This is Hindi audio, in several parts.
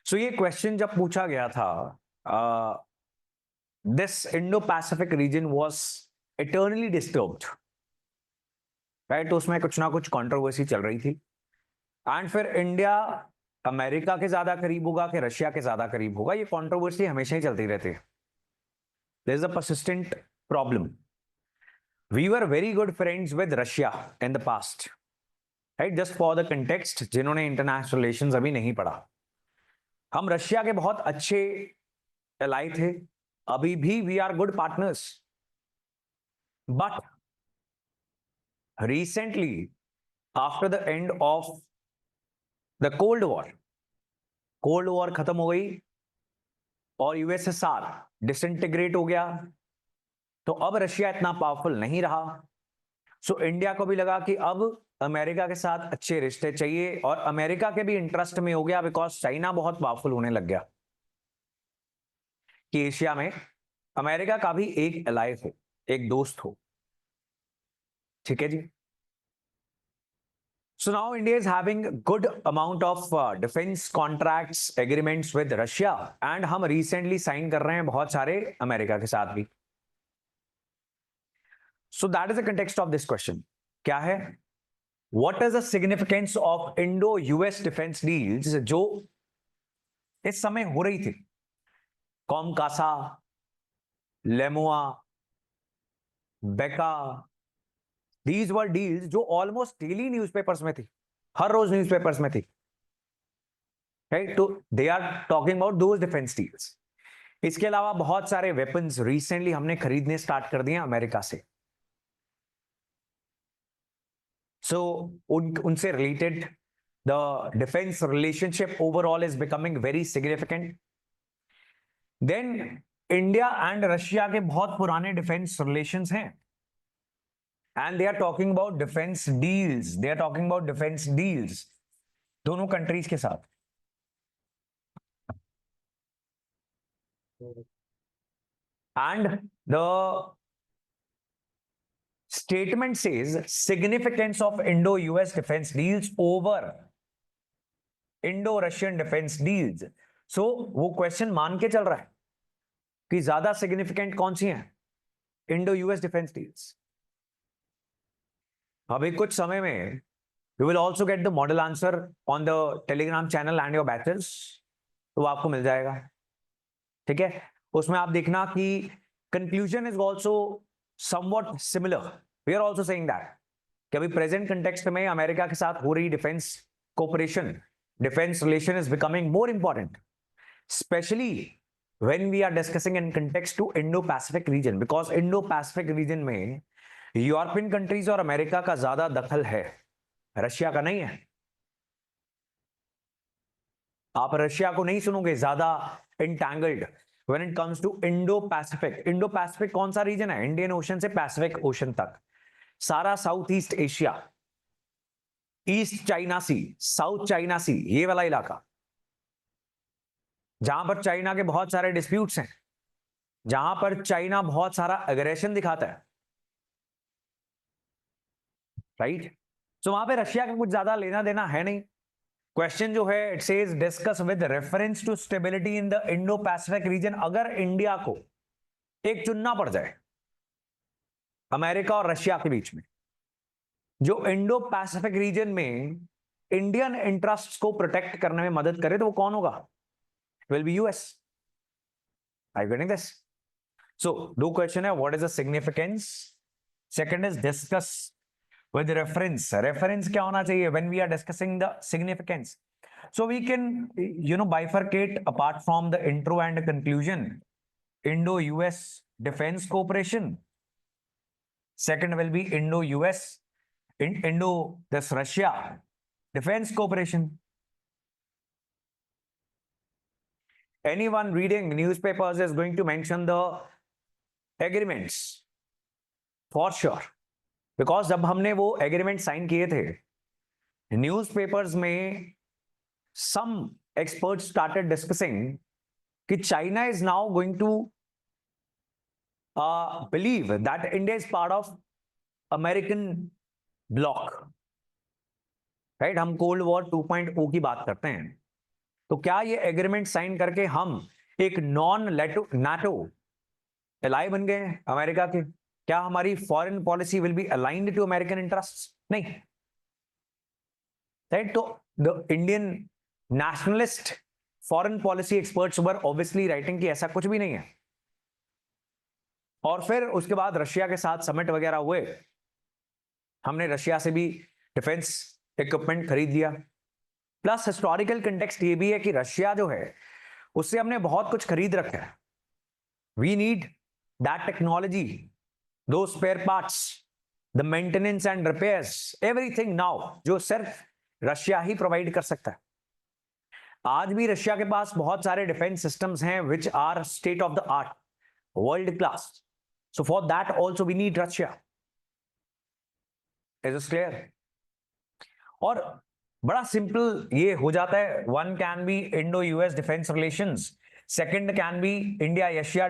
सो ये क्वेश्चन जब पूछा गया था, this Indo Pacific reason was eternally disturbed, right? तो उसमें कुछ ना कुछ कंट्रोवर्सी चल रही थी। एंड फिर इंडिया अमेरिका के ज्यादा करीब होगा कि रशिया के ज्यादा करीब होगा, ये कंट्रोवर्सी हमेशा ही चलती रहती है। There is a persistent problem. We were very good friends with Russia in the past, right? Just for the context, जिन्होंने इंटरनेशनल रिलेशंस अभी नहीं पढ़ा, हम रशिया के बहुत अच्छे एलाई थे, अभी भी we are good partners. But recently, after the end of the cold war खत्म हो गई और यूएसएसआर डिसइंटीग्रेट हो गया, तो अब रशिया इतना पावरफुल नहीं रहा। सो इंडिया को भी लगा कि अब अमेरिका के साथ अच्छे रिश्ते चाहिए, और अमेरिका के भी इंटरेस्ट में हो गया, बिकॉज चाइना बहुत पावरफुल होने लग गया कि एशिया में अमेरिका का भी एक एलाई हो, एक दोस्त हो। ठीक है जी। So now India is having good amount of defense contracts agreements with Russia, and हम recently sign कर रहे हैं बहुत सारे अमेरिका के साथ भी। So that is the context of this question. क्या है? What is the significance of Indo-US defense deals जो इस समय हो रही थी? कॉमकासा, लेमुआ, बेका, these were deals जो almost daily न्यूज़पेपर्स में थी, हर रोज न्यूज़पेपर्स में थी, राइट? तो they are talking about those defence deals. इसके अलावा बहुत सारे वेपन्स रिसेंटली हमने खरीदने स्टार्ट कर दिए अमेरिका से। सो उनसे related the defence relationship overall is becoming very significant. Then India and Russia के बहुत पुराने डिफेंस रिलेशंस हैं, and they are talking about defence deals, they are talking about defence deals दोनों कंट्रीज के साथ। And the statement says significance of Indo-US defense deals over Indo-Russian defense deals. So वो क्वेश्चन मान के चल रहा है कि ज्यादा सिग्निफिकेंट कौन सी हैं? Indo-US defence deals. अभी कुछ समय में you will also get the model answer on the Telegram channel and your batches, तो आपको मिल जाएगा। ठीक है, उसमें आप देखना कि conclusion is also somewhat similar. We are also saying that कि अभी प्रेजेंट कंटेक्स्ट में अमेरिका के साथ हो रही defence cooperation, defence relation is becoming more important, specially when we are discussing in context to Indo-Pacific region, because Indo-Pacific region में यूरोपियन कंट्रीज और अमेरिका का ज्यादा दखल है, रशिया का नहीं है। आप रशिया को नहीं सुनोगे ज्यादा entangled when it comes to Indo Pacific. Indo Pacific कौन सा रीजन है? इंडियन ओशन से पैसिफिक ओशन तक, सारा South East Asia, East China Sea, South China Sea, ये वाला इलाका, जहां पर चाइना के बहुत सारे डिस्प्यूट्स हैं, जहां पर चाइना बहुत सारा अग्रेशन दिखाता है, राइट? तो वहां पे रशिया का कुछ ज्यादा लेना देना है नहीं। क्वेश्चन जो है, it says discuss with reference to stability in the Indo Pacific region. अगर इंडिया को एक चुनना पड़ जाए अमेरिका और रशिया के बीच में, जो इंडो पैसिफिक रीजन में इंडियन इंटरेस्ट को प्रोटेक्ट करने में मदद करे, तो वो कौन होगा? Will be US. I you getting this? So दो क्वेश्चन है, what is the significance, second is discuss with reference. Reference क्या होना चाहिए when we are discussing the significance? So we can, bifurcate apart from the intro and conclusion. Indo-US defense cooperation. Second will be Indo-US, this Russia defense cooperation. Anyone reading newspapers is going to mention the agreements for sure, because जब हमने वो agreement sign किए थे, newspapers में some experts started discussing कि China is now going to believe that India is part of American bloc, right? हम कोल्ड वॉर 2.0 की बात करते हैं, तो क्या ये एग्रीमेंट साइन करके हम एक नॉन नाटो एलाई बन गए हैं अमेरिका के? क्या हमारी foreign policy will be aligned to American interests? नहीं, राइट? तो the Indian nationalist foreign policy experts were obviously writing कि ऐसा कुछ भी नहीं है। और फिर उसके बाद रशिया के साथ समिट वगैरह हुए, हमने रशिया से भी डिफेंस इक्विपमेंट खरीद लिया। प्लस हिस्टोरिकल कंटेक्स्ट ये भी है कि रशिया जो है उससे हमने बहुत कुछ खरीद रखा है। We need that technology, though spare parts, the maintenance and repairs, everything now, जो सिर्फ रशिया ही प्रोवाइड कर सकता है। आज भी रशिया के पास बहुत सारे डिफेंस सिस्टम्स हैं which are state of the art, world class. So for that also we need Russia. Is it clear? और बड़ा सिंपल ये हो जाता है। One can be Indo US defence relations, second can be India Russia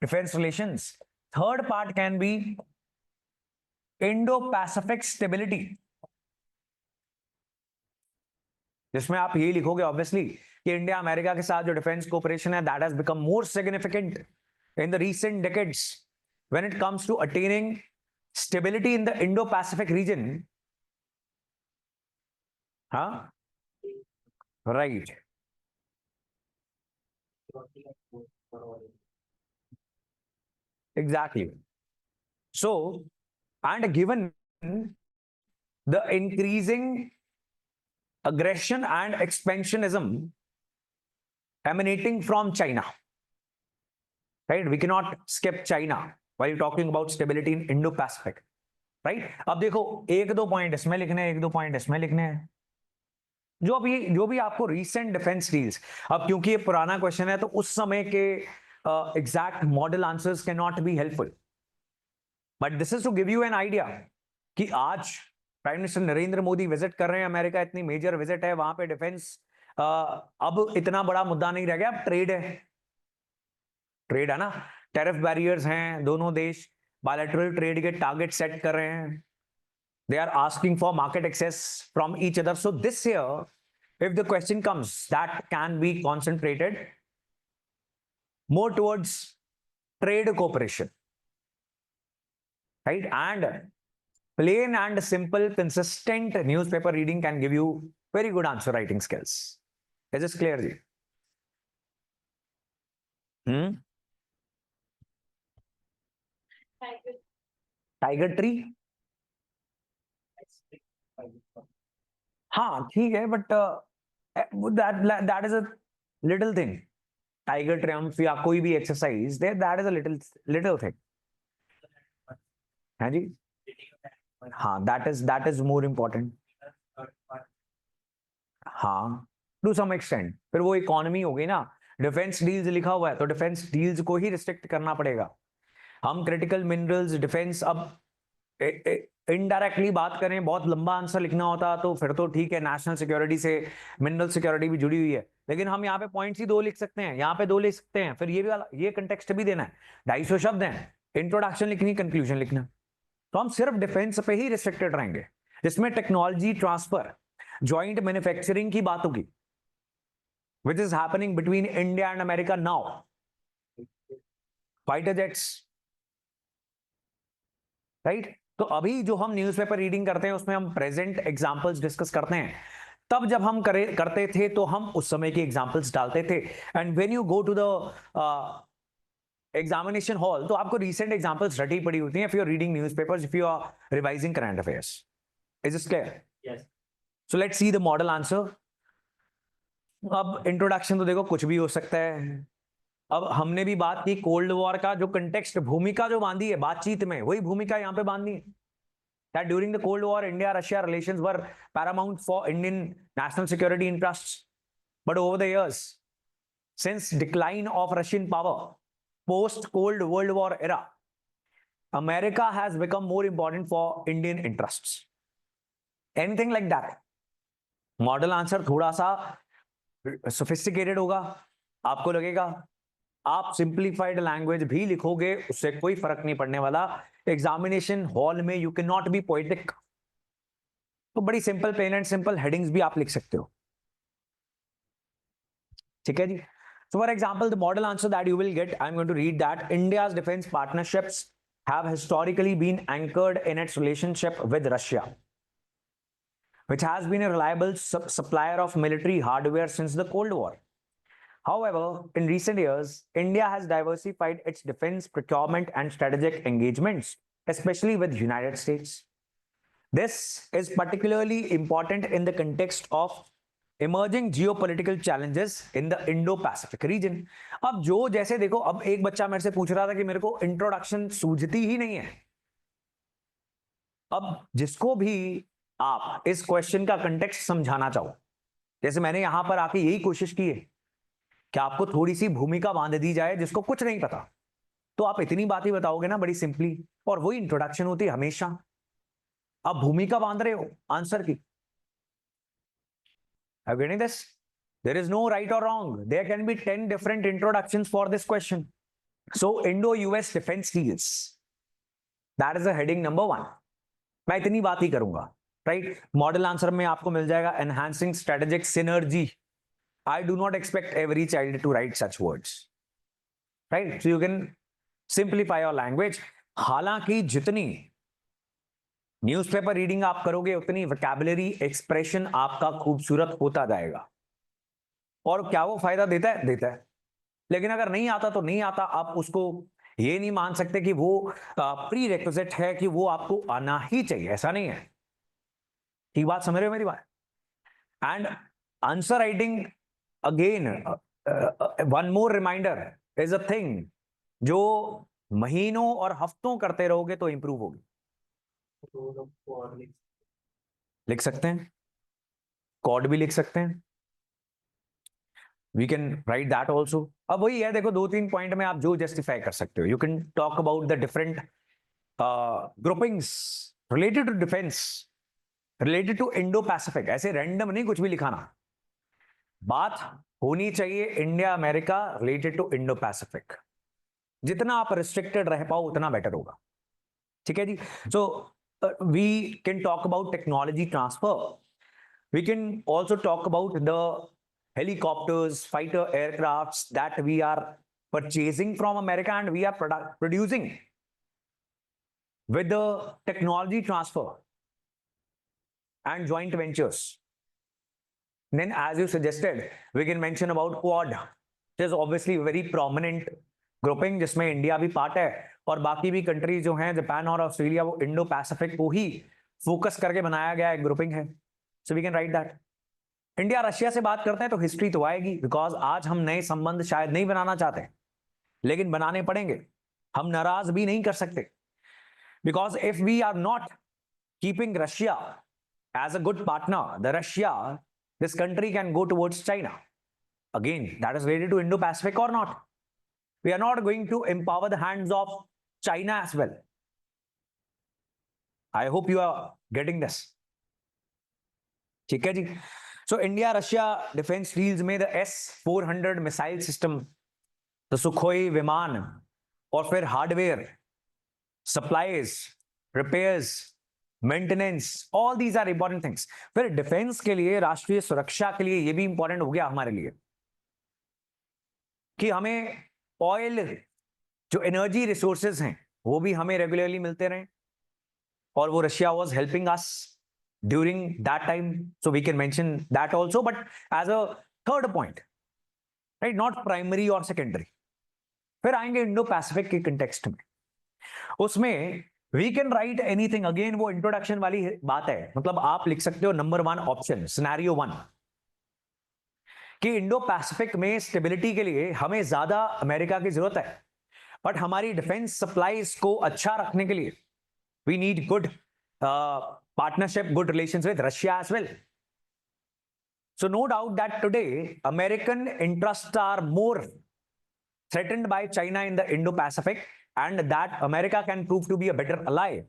defence relations, third part can be Indo Pacific stability, जिसमें आप ये लिखोगे ऑब्वियसली कि इंडिया अमेरिका के साथ जो डिफेंस कोऑपरेशन है that has become more significant in the recent decades when it comes to attaining stability in the Indo Pacific region. हाँ, right. Exactly. So, and given the increasing aggression and expansionism emanating from China, right? We cannot skip China while talking about stability in Indo-Pacific, right? अब देखो, एक दो पॉइंट इसमें लिखने हैं, एक दो पॉइंट इसमें लिखने हैं, जो भी आपको रीसेंट डिफेंस डील्स। अब क्योंकि ये पुराना क्वेश्चन है तो उस समय के exact model answers can not be helpful, but this is to give you an idea कि आज prime minister Narendra Modi visit कर रहे हैं अमेरिका, इतनी मेजर विजिट है वहां पे। डिफेंस अब इतना बड़ा मुद्दा नहीं रह गया, अब ट्रेड है, ट्रेड है ना, टैरिफ बैरियर्स हैं, दोनों देश बायलैटरल ट्रेड के टारगेट सेट कर रहे हैं, they are asking for market access from each other. So this year, if the question comes, that can be concentrated more towards trade cooperation, right? And plain and simple consistent newspaper reading can give you very good answer writing skills. Is this clear ji? Tiger tree, हाँ ठीक है, but that is a little thing. Tiger Triumph या कोई भी exercise that is a little thing, है जी। हाँ, दैट इज मोर इम्पोर्टेंट। हाँ, टू सम एक्सटेंट। फिर वो इकोनॉमी हो गई ना, डिफेंस डील्स लिखा हुआ है तो डिफेंस डील्स को ही रिस्ट्रिक्ट करना पड़ेगा। हम क्रिटिकल मिनरल्स डिफेंस, अब इनडायरेक्टली बात करें, बहुत लंबा आंसर लिखना होता तो फिर तो ठीक है, नेशनल सिक्योरिटी से मिनरल सिक्योरिटी भी जुड़ी हुई है, लेकिन हम यहाँ पे पॉइंट्स ही दो लिख सकते हैं, यहाँ पे दो लिख सकते हैं, फिर ये भी वाला, ये कंटेक्स्ट भी देना है, 250 शब्द हैं, इंट्रोडक्शन लिखनी, कंक्लूजन लिखना, तो हम सिर्फ डिफेंस पे ही रिस्ट्रिक्टेड रहेंगे, जिसमें टेक्नोलॉजी ट्रांसफर, ज्वाइंट मैन्युफैक्चरिंग की बात होगी, which is happening between India and America now, fighter jets, right? तो अभी जो हम न्यूज़पेपर रीडिंग करते हैं उसमें हम प्रेजेंट एग्जांपल्स डिस्कस करते हैं, तब जब हम करते थे तो हम उस समय की एग्जांपल्स डालते थे। And when you go to the examination hall तो आपको रीसेंट एग्जांपल्स रटी पड़ी होती हैं, if you are reading newspapers, if you are revising current affairs. Is it clear? Yes. So let's see the model answer. अब इंट्रोडक्शन तो देखो कुछ भी हो सकता है। अब हमने भी बात की कोल्ड वॉर का जो कंटेक्स्ट, भूमिका जो बांधी है बातचीत में, वही भूमिका यहां पे बांधनी है। That during the Cold War, India-Russia relations were paramount for Indian national security interests. But over the years, since decline of Russian power, post-Cold World War era, America has become more important for Indian interests. Anything like that? Model answer थोड़ा सा sophisticated होगा, आपको लगेगा आप सिंप्लीफाइड लैंग्वेज भी लिखोगे उससे कोई फर्क नहीं पड़ने वाला, एग्जामिनेशन हॉल में you can not B poetic, तो बड़ी simple plain and simple headings भी आप लिख सकते हो। ठीक है जी. So for example, the model answer that you will get, I'm going to read that India's defense partnerships have historically been anchored in its relationship with Russia, which has been a reliable supplier of military hardware since the Cold War. However, in recent years, India has diversified its defense procurement and strategic engagements, especially with the United States. This is particularly important in the context of emerging geopolitical challenges in the Indo-Pacific region. अब जो जैसे देखो, अब एक बच्चा मेरे से पूछ रहा था कि मेरे को इंट्रोडक्शन सूझती ही नहीं है. अब जिसको भी आप इस क्वेश्चन का कंटेक्स्ट समझाना चाहो, जैसे मैंने यहां पर आके यही कोशिश की है कि आपको थोड़ी सी भूमिका बांध दी जाए जिसको कुछ नहीं पता, तो आप इतनी बात ही बताओगे ना बड़ी सिंपली, और वही इंट्रोडक्शन होती है हमेशा. आप भूमिका बांध रहे हो आंसर की. Are you getting this? There is no right or wrong. There can be 10 different introductions for this question. So Indo-US defense deals, that is the heading number 1. मैं इतनी बात ही करूंगा, राइट. मॉडल आंसर में आपको मिल जाएगा enhancing strategic synergy. I do not expect every child to write such words, right? So you can simplify your language. हालांकि जितनी न्यूज़पेपर रीडिंग आप करोगे उतनी वोकैबुलरी एक्सप्रेशन आपका खूबसूरत होता जाएगा. और क्या वो फायदा देता है? देता है. लेकिन अगर नहीं आता तो नहीं आता, आप उसको ये नहीं मान सकते कि वो प्री रिक्विजिट है कि वो आपको आना ही चाहिए. ऐसा नहीं है. ठीक बात समझ रहे हो मेरी बात? And answer writing again, one more reminder, is a thing जो महीनों और हफ्तों करते रहोगे तो इंप्रूव होगी. लिख सकते हैं, कॉड भी लिख सकते हैं, we can write that also. अब वही है, देखो 2-3 पॉइंट में आप जो जस्टिफाई कर सकते हो. You can talk about the different groupings related to defence, related to Indo Pacific. ऐसे रैंडम नहीं कुछ भी लिखाना, बात होनी चाहिए India America related to Indo Pacific. जितना आप रिस्ट्रिक्टेड रह पाओ उतना बेटर होगा. ठीक है जी. सो we can talk about technology transfer. We can also talk about the helicopters, fighter aircrafts that we are purchasing from America and we are producing with the technology transfer and joint ventures. Then, as you suggested, we can mention about Quad. It is obviously very prominent grouping जिसमें इंडिया भी पार्ट है और बाकी भी कंट्रीज जो हैं जापान और ऑस्ट्रेलिया, वो इंडो पैसिफिक को ही फोकस करके बनाया गया एक ग्रुपिंग है. So we can write that. India Russia से बात करते हैं तो हिस्ट्री तो आएगी, बिकॉज आज हम नए संबंध शायद नहीं बनाना चाहते, लेकिन बनाने पड़ेंगे. हम नाराज भी नहीं कर सकते, because if we are not keeping Russia as a good partner, the Russia, this country can go towards China. Again that is related to Indo Pacific और not. We are not going to empower the hands of China as well. I hope you are getting this. ठीक है जी. So India Russia defense deals में the S-400 missile system, the Sukhoi विमान, और फिर hardware, supplies, repairs, maintenance, all these are important things. फिर डिफेंस के लिए, राष्ट्रीय सुरक्षा के लिए ये भी इंपॉर्टेंट हो गया हमारे लिए कि हमें ऑयल, जो एनर्जी रिसोर्सेज हैं, वो भी हमें रेगुलरली मिलते रहे, और वो Russia was helping us during that time. So we can mention that also, but as a third point, right, not primary और सेकेंडरी. फिर आएंगे इंडो पैसिफिक के कंटेक्स्ट में. उसमें we can write anything. Again वो इंट्रोडक्शन वाली बात है. मतलब आप लिख सकते हो नंबर 1 ऑप्शन, सिनेरियो 1, कि इंडो पैसिफिक में स्टेबिलिटी के लिए हमें ज्यादा अमेरिका की जरूरत है, बट हमारी डिफेंस सप्लाईज को अच्छा रखने के लिए we need good partnership, good relations with Russia as well. So no doubt that today American interest are more threatened by China in the Indo-Pacific, and that America can prove to be a better ally.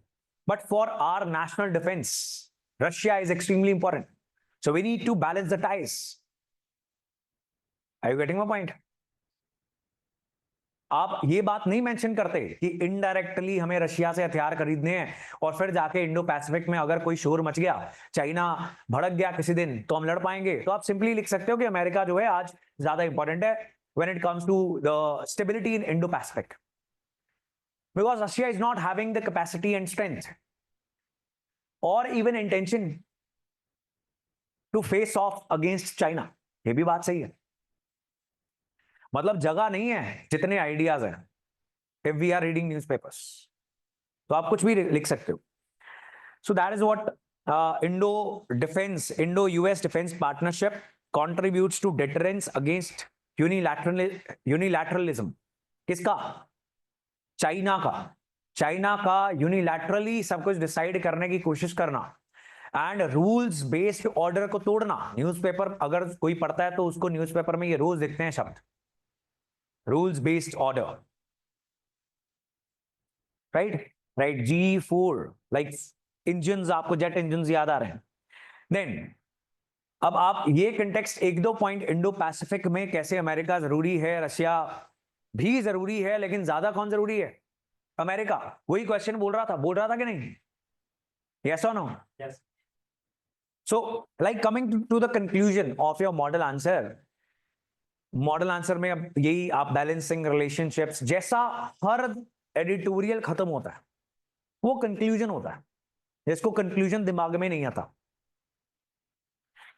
But for our national defense, Russia is extremely important. So we need to balance the ties. Are you getting my point? आप ये बात नहीं मेंशन करते कि इनडायरेक्टली हमें रशिया से हथियार खरीदने हैं और फिर जाके इंडो पैसिफिक में अगर कोई शोर मच गया, चाइना भड़क गया किसी दिन, तो हम लड़ पाएंगे। तो आप सिंपली लिख सकते हो कि अमेरिका जो है आज ज्यादा इंपॉर्टेंट है when it comes to the stability in Indo-Pacific, because Russia is not having the capacity and strength or even intention to face off against China। ये भी बात सही है, मतलब जगह नहीं है जितने आइडियाज हैं। If we are reading newspapers तो आप कुछ भी लिख सकते हो। So that is what Indo US defence partnership contributes to deterrence against unilateralism. किसका? चाइना का। चाइना का यूनिलैटरली सब कुछ डिसाइड करने की कोशिश करना एंड रूल्स बेस्ड ऑर्डर को तोड़ना। न्यूज़पेपर अगर कोई पढ़ता है तो उसको न्यूज़पेपर में ये रोज दिखते हैं शब्द, rules based order, right. G4 like engines, आपको जेट इंजन्स याद आ रहे हैं। देन अब आप ये कंटेक्स्ट एक दो पॉइंट इंडो पैसिफिक में कैसे अमेरिका जरूरी है, रशिया भी जरूरी है, लेकिन ज्यादा कौन जरूरी है? अमेरिका। वही क्वेश्चन बोल रहा था कि नहीं? यस और no? Yes. So like coming to the conclusion of your model answer, model answer में अब यही आप बैलेंसिंग रिलेशनशिप्स जैसा हर एडिटोरियल खत्म होता है वो कंक्लूजन होता है, जिसको कंक्लूजन दिमाग में नहीं आता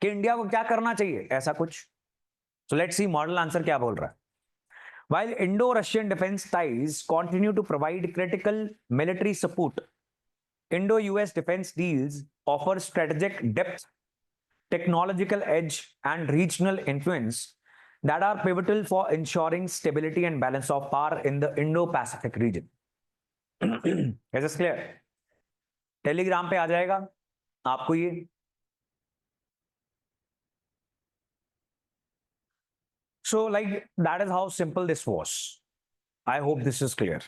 कि इंडिया को क्या करना चाहिए, ऐसा कुछ। सो लेट्स सी मॉडल आंसर क्या बोल रहा है। While Indo-Russian defense ties continue to provide critical military support, Indo-US defense deals offer strategic depth, technological edge, and regional influence that are pivotal for ensuring stability and balance of power in the Indo-Pacific region. Is this clear? Telegram पे आ जाएगा आपको ये। So like that is how simple this was. I hope this is clear.